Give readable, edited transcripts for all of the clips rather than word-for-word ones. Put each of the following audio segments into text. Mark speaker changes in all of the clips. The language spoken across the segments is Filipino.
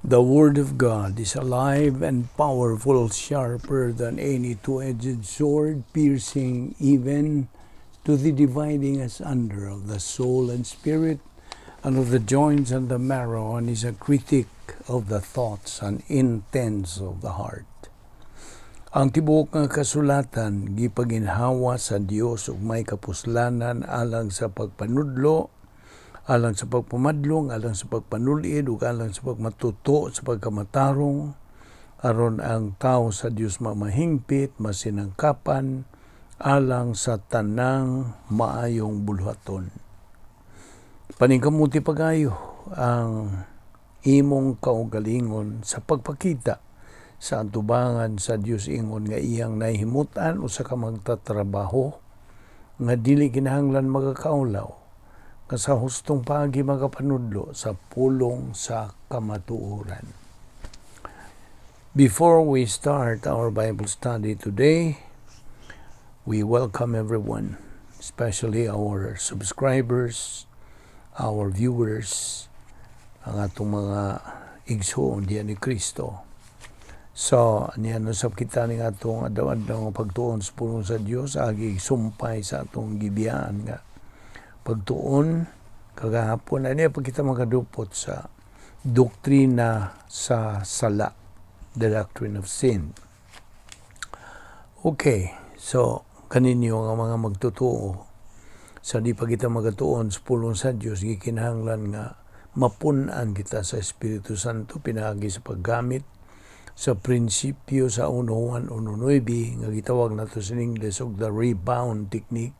Speaker 1: The Word of God is alive and powerful, sharper than any two-edged sword, piercing even to the dividing asunder of the soul and spirit, and of the joints and the marrow, and is a critic of the thoughts and intents of the heart. Ang tibuok nga kasulatan gipaginhawa sa Dios ug may kapuslanan alang sa pagpanudlo, alang sa pagpamadlong, alang sa pagpanulid, ug alang sa pagmatuto sa pagkamatarong, aron ang tao sa Dios mamahingpit, masinangkapan, alang sa tanang maayong bulhaton. Paningkamuti pagayo ang imong kaugalingon sa pagpakita sa atubangan sa Dios ingon nga iyang nahimutan usa ka magtatrabaho nga dili kinahanglan magakaulaw nga sa hustong pagi magapanudlo sa pulong sa kamatuoran. Before we start our Bible study today, we welcome everyone, especially our subscribers, our viewers, ang atong mga igsoon diyan ni Kristo. So, niyan usab kita ning atong adlaw-adlaw nga pagtuon sa pulong sa Dios, agi sumpay sa atong gibiyaan nga pagtuon kagahapon ani pa kita makadupot sa doktrina sa sala, the doctrine of sin. Okay, so kaninyo nga mga magtutuo sa di pa kita magatuon sa pulong sa Dios, gikinahanglan nga mapun-an kita sa Espiritu Santo pinagi sa paggamit sa prinsipyo sa 1:1-1:9 nga gitawag nato sa English og the rebound technique,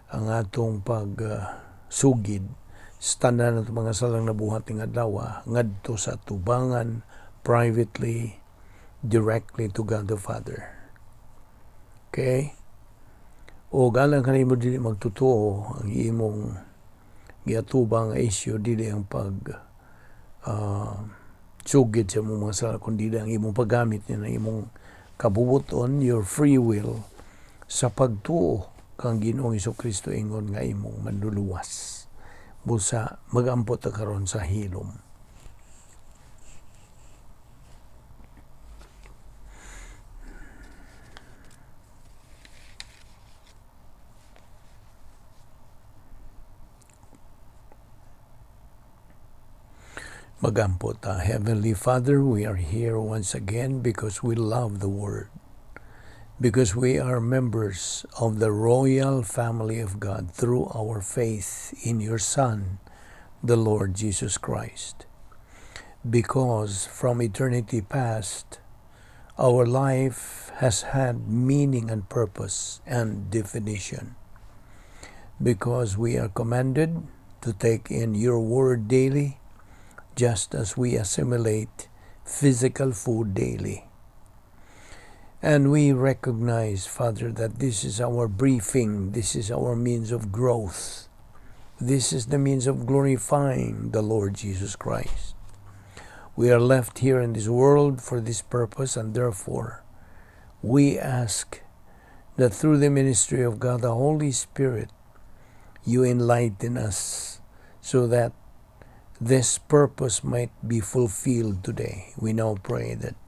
Speaker 1: ang atong pagsugid sa tanan nato mga salang nabuhat ning adlaw ngadto sa tubangan privately, directly to God the Father. Okay? O galang kanimo dili magtutuo, ang imong giatubang issue dili ang sugid sa mga sala, kundi ang imong paggamit niya ng imong kabubuton, your free will, sa pagtuo kang Ginoong Hesukristo ingon nga imong manluluwas. Busa magampot ta karon sa hilom. Magampot. Heavenly Father, we are here once again because we love the Word, because we are members of the royal family of God through our faith in your Son, the Lord Jesus Christ. Because from eternity past, our life has had meaning and purpose and definition. Because we are commanded to take in your Word daily, just as we assimilate physical food daily. And we recognize, Father, that this is our briefing, this is our means of growth, this is the means of glorifying the Lord Jesus Christ. We are left here in this world for this purpose, and therefore we ask that through the ministry of God, the Holy Spirit, you enlighten us so that this purpose might be fulfilled today. We now pray that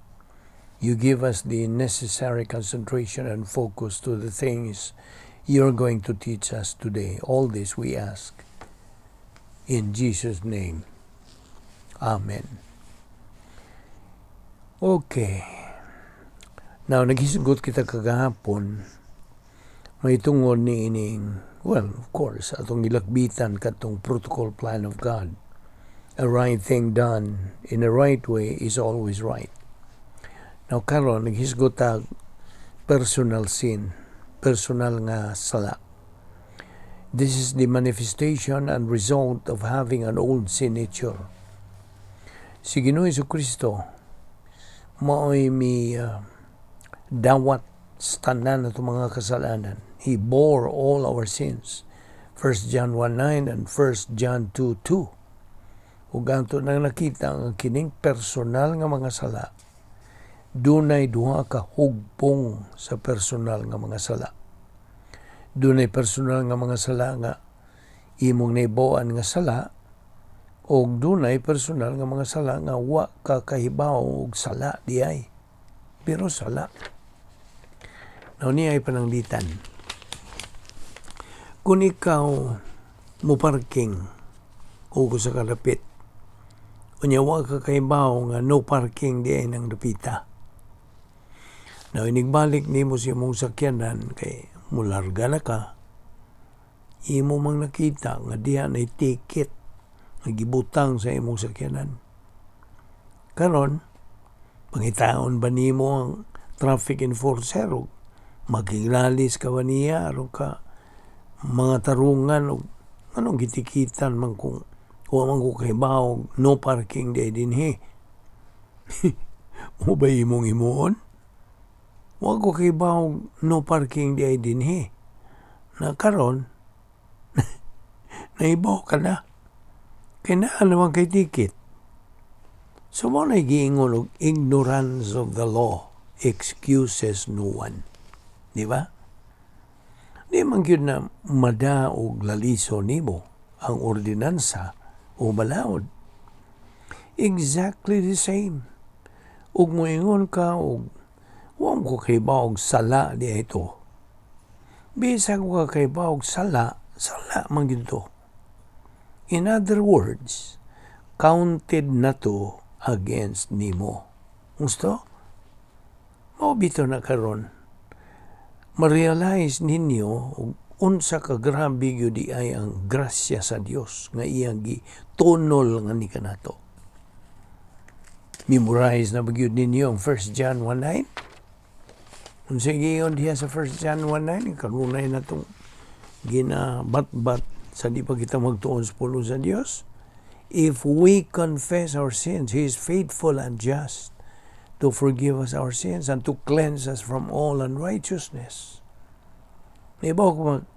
Speaker 1: you give us the necessary concentration and focus to the things you're going to teach us today. All this we ask in Jesus' name. Amen. Okay. Now, naghisgot kita kagahapon, may tungod ni ining, well, of course, atong gilakbitan katong protocol plan of God. A right thing done in a right way is always right. Now karon naghisgot ta personal sin, personal nga sala. This is the manifestation and result of having an old sin nature. Si Ginoong Hesukristo mao'y dawat sa tanan nato mga kasalanan. He bore all our sins. 1 John 1:9 and 1 John 2:2. Ug ganto nang nakita ang kining personal nga mga sala, dunay duha ka hugpong sa personal nga mga sala. Dunay personal nga mga sala nga imong naibawan nga sala, Og dunay personal nga mga sala nga wa ka kahibaw og sala diay. Pero sala. Now niya ay pananglitan. Kung ikaw mo parking o sa kalapit, unya wa ka kahibaw nga no parking diay nang dapita. Now inigbalik nimo sa imong sakyanan kay mularga na ka, imo mang nakita nga diha na ticket nga gibutang sa imong sakyanan. Karon, pangitaon ba nimo ang traffic enforcer o magiglalis ka ba niya aron ka mga tarungan o anong gitikitan man kung man ko kahibaw no parking di dinhi. Mo ba imong imuon? Wa ko kahibaw no parking di dinhi. Na karon naibaw ka na. Kaya naman kay ticket. So mo na giingon og ignorance of the law excuses no one. Di ba? Di man gyud na mada og laliso nimo ang ordinansa o balaod. Exactly the same. Ug moingon ka og wa ko kahibaw og sala di ito. Bisag ko kahibaw og sala man gyud to. In other words, counted na to against nimo. Gusto? Mabito na karon. Ma-realize ninyo unsa ka grabe gyud ay ang grasya sa Dios nga iyang gitunol nga ni kanato. Memorize na ba gyud ninyo ang 1 John 1:9? Unsa giyon diha sa 1 John 1:9 kanunay natong ginabatbat sa di pa kita magtuon sa pulong sa Dios. If we confess our sins, He is faithful and just to forgive us our sins and to cleanse us from all unrighteousness. Ibaw ko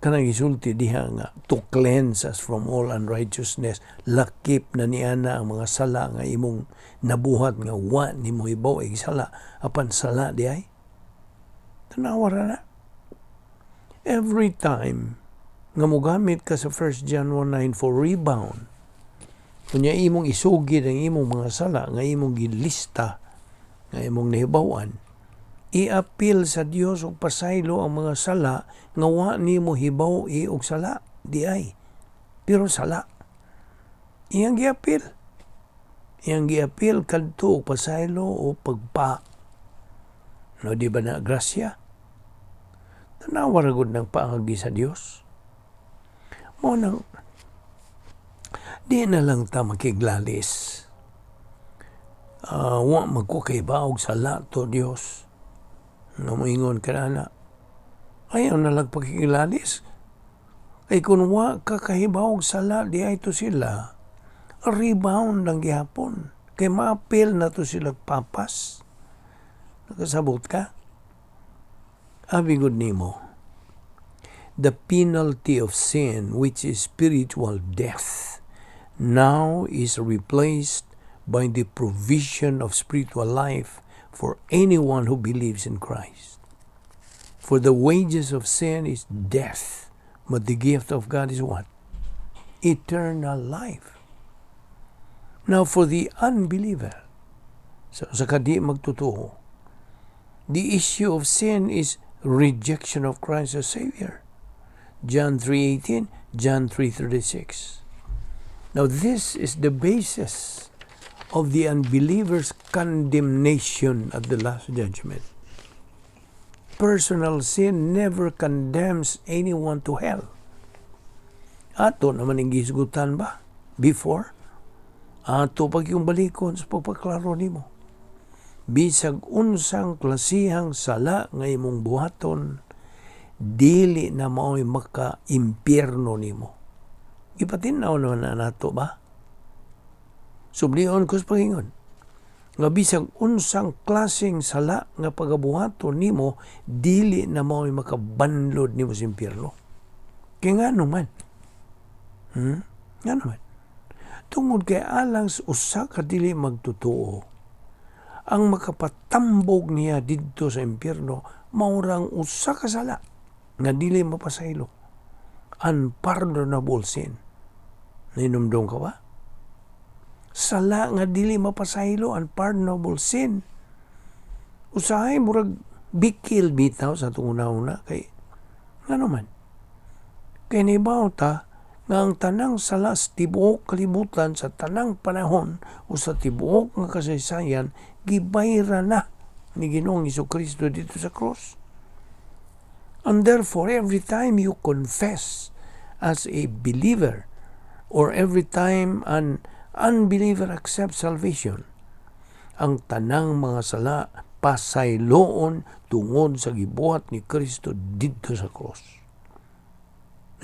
Speaker 1: kanang isulti diha nga to cleanse us from all unrighteousness. Lakip na niana ang mga sala nga imong nabuhat nga wa nimo ibaw ay sala apan sala di ay. Tanawara na. Every time nga mogamit ka sa 1 John 1:9 for rebound, kunya imong isugid ang imong mga sala nga imong gilista nga imong nahibawan, i-appeal sa Dios og pasaylo ang mga sala nga wa nimo hibaw og sala di ay. Pero sala. Iyang gi-appeal. Iyang gi-appeal kadto og pasaylo o pagpa. No di ba na grasya? Tanawa ra gud ng paagi sa Dios. Mo nang di na lang ta makiglalis. Wa magkukaiba og sala to Dios. Namoingon ka na. Ayaw na lang pagkiglalis. Ay kung wa kakahibaw og sala, di ay to sila. Rebound lang gihapon. Kay ma-appeal na to sila papas. Nakasabot ka? Abigod nimo. The penalty of sin, which is spiritual death, now is replaced by the provision of spiritual life for anyone who believes in Christ. For the wages of sin is death, but the gift of God is what? Eternal life. Now for the unbeliever, so sa kadi magtutuo, the issue of sin is rejection of Christ as Savior. John 3:18, John 3:36. Now this is the basis of the unbeliever's condemnation at the last judgment. Personal sin never condemns anyone to hell. Ato naman ang gisgutan ba? Before? Ato pag yung balikon sa pagpaklaro nimo. Bisag unsang klasihang sala nga imong buhaton, dili na mao'y maka-impyerno nimo. Ipatinaw naman na nato ba? Sublion ko sa Panginoon. Nga bisag unsang klaseng sala nga pagabuhaton nimo, dili na mao'y makabanlod nimo sa impyerno. Kaya nga naman. Nga naman. Tungod kay alang sa usa ka dili magtutuo, ang makapatambog niya didto sa impyerno, maurang usa ka sala nga dili mapasaylo. Unpardonable sin. Nainumdong ka ba? sala nga dili mapasaylo, unpardonable sin. Usahay murag bikil bitaw sa itong una-una kay ano man. Kay naibaw ta nga ang tanang sala sa tibuok kalibutan sa tanang panahon o sa tibuok nga kasaysayan gibayra na ni Ginoong Jesucristo dito sa cross. And therefore, every time you confess as a believer or every time an unbeliever accepts salvation, ang tanang mga sala pasayloon tungod sa gibuhat ni Kristo dito sa cross.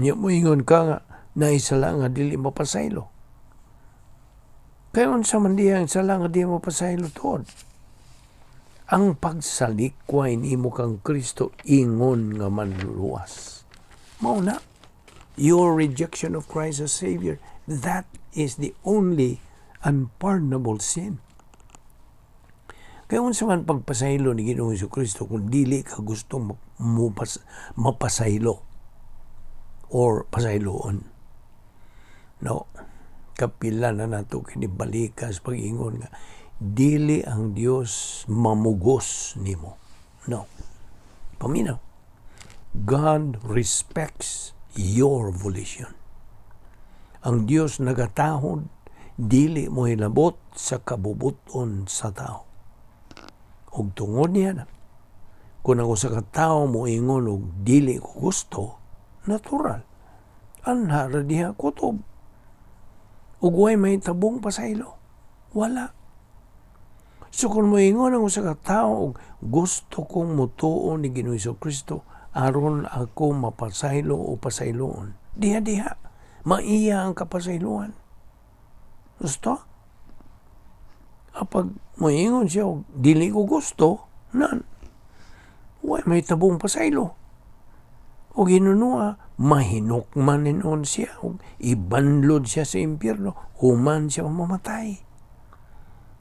Speaker 1: Nya mo ingon ka nga naisala nga dili mapasaylo. Kaya unsa man diha ang sala nga dili mapasaylo tuod? Ang pagsalikway nimo kang Kristo ingon nga manluwas. Mao na your rejection of Christ as Savior, that is the only unpardonable sin. Kaya unsa man pagpasaylo ni Ginoong Jesucristo kung dili ka gusto mapasaylo or pasayloon. No, kapila na nato kinibalikas pag-ingon nga dili ang Dios mamugos nimo. No. Paminaw. God respects your volition. Ang Dios nagatahod dili mo hilabot sa kabubuton sa tao. Ug tungod niya na kung ako sa katao mo ingon og dili ko gusto, natural. Anha ra diha kutob. Ug way may tabong pasaylo. Wala. So kung mo ingon ang usa ka tawo og gusto kong mutuon ni Ginoong Jesucristo aron ako mapasaylo o pasayloon, diha maiya ang kapasayloan. Gusto? Kapag mo ingon siya og dili ko gusto, nan way may tabong pasaylo. O ginunua, mahinukman ninon siya o ibanlod siya sa impyerno, human siya mamatay.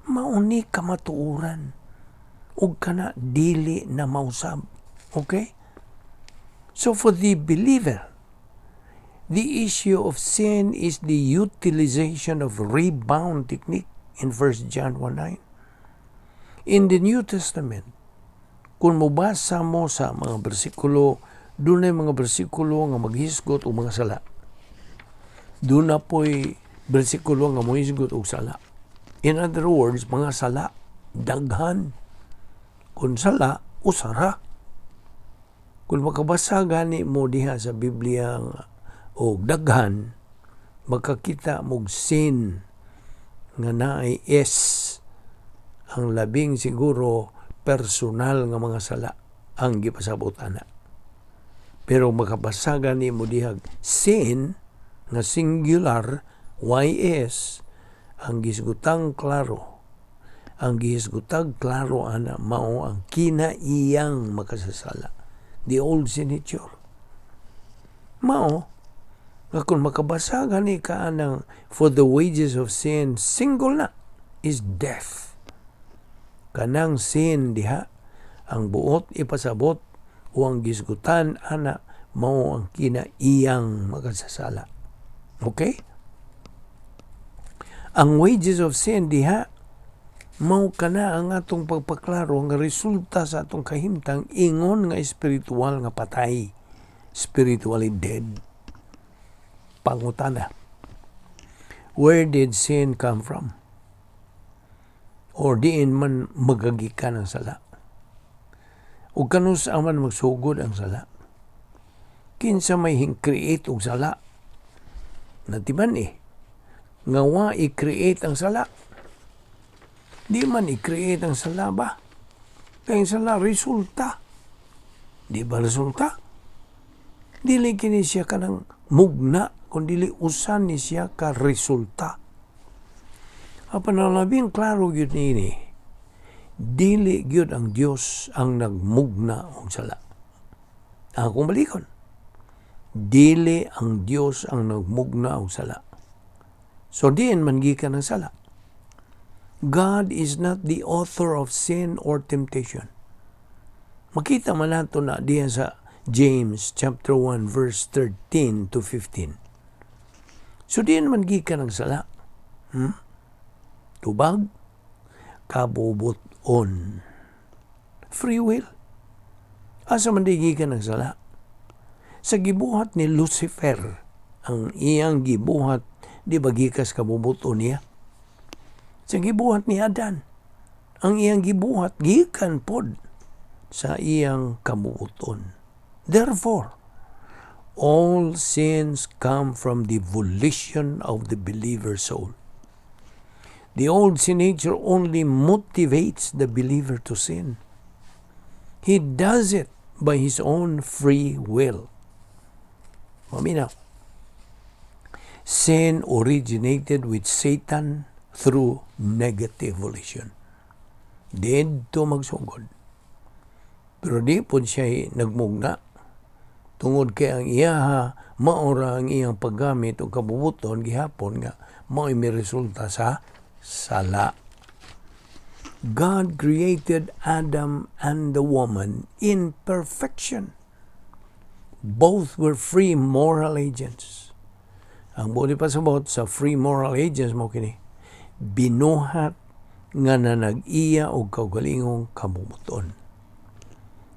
Speaker 1: Mauni ka matuuran ug kana dili na mausab. Okay? So for the believer, the issue of sin is the utilization of rebound technique in 1 John 1:9. In the New Testament, kung mubasa mo sa mga bersikulo, doon ay mga bersikulo nga maghisgot o mga sala. Doon na po'y bersikulo nga maghisgot o sala. In other words, mga sala, daghan. Kung sala, usara. Kung makabasa gani mo diha sa Biblia o daghan, makakita mong sin nga naay S, ang labing siguro personal nga mga sala ang gipasabot ana. Pero makabasa gani mo diha sin nga singular YS, ang gisgutang klaro, ang gisgutang klaro ana mao ang kinaiyang makasasala, the old sin nature. Mao nga kung makabasa gani ka anang for the wages of sin, single na is death. Kanang sin diha ang buot ipasabot o ang gisgutan ana mao ang kinaiyang makasasala. Okay? Ang wages of sin diha mao kana ang atong pagpaklaro nga resulta sa atong kahimtang ingon nga espiritual nga patay, spiritually dead. Pangutana, where did sin come from? Or diin man magagikan ang sala? O kanus aman magsugod ang sala? Kinsa may create og sala? Natiman nga wa i-create ang sala. Di man i-create ang sala ba? Kaya ang sala resulta. Di ba resulta? Dili kini siya kanang mugna, kundi usan ni siya ka resulta. Apan ang labing klaro gyud niini, dili gyud ang Dios ang nagmugna og sala. Akong balikon, dili ang Dios ang nagmugna og sala. So diin man gikan ang sala. God is not the author of sin or temptation. Makita man nato na diyan sa James chapter 1 verse 13 to 15. So diyan man gikan ang sala. tubag, kabubuton. Free will. Asa man di gikan nagsala? Sa gibuhat ni Lucifer, ang iyang gibuhat, di ba gikas kabubuton niya? Sa gibuhat ni Adan, ang iyang gibuhat, gikan pod sa iyang kabubuton. Therefore, all sins come from the volition of the believer's soul. The old sin nature only motivates the believer to sin. He does it by his own free will. Maminaw. Sin originated with Satan through negative volition. Dito magsugod. Pero di po siya nagmugna. Tungod kay ang iyaha, maura ang iyang paggamit o kabubuton, gihapon nga, mao'y may resulta sa sala. God created Adam and the woman in perfection. Both were free moral agents. Ang buli pasabot sa free moral agents mo kini, binuhat nga nanag-iya o kaugalingong kabubuton.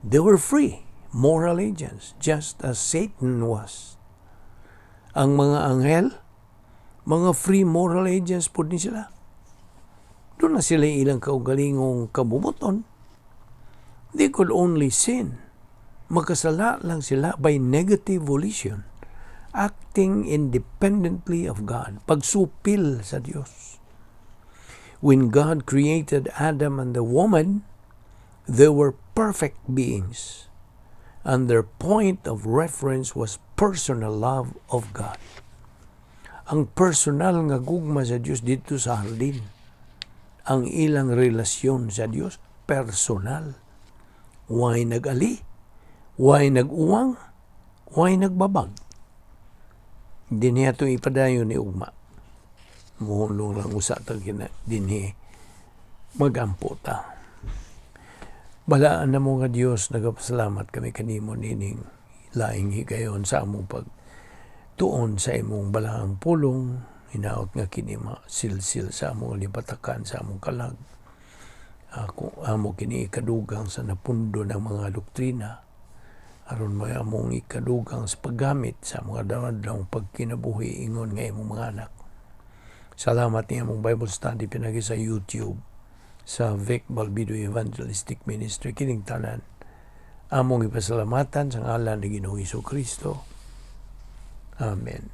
Speaker 1: They were free moral agents, just as Satan was. Ang mga anghel, mga free moral agents po din sila. Doon na sila ilang kaugalingong kabubuton. They could only sin. Magkasala lang sila by negative volition, acting independently of God, pagsupil sa Diyos. When God created Adam and the woman, they were perfect beings, and their point of reference was personal love of God. Ang personal nga gugma sa Diyos dito sa hardin. Ang ilang relasyon sa Diyos, personal. Way nag-ali, way nag-uwang, way nagbabag. Di niya ito ipadayon ni ugma. Muhulong lang usatag kina, di niya magampo ta. Balaan na mo nga Diyos, nagapasalamat kami kanimo nining laing higayon sa among pagtuon sa imong balaang pulong, hinaot nga kinima silsil sa among lipatakan sa among kalag. Ako amo kini ikadugang sa napundo ng mga doktrina, aron may among ikadugang sa paggamit sa mga daradang pagkinabuhi ingon nga imong mga anak. Salamat niya among Bible study pinagi sa YouTube sa Vic Balbido Evangelistic Ministry. Kining tanan among ipasalamatan sa ngalan ni Ginoong Hesukristo. Amen.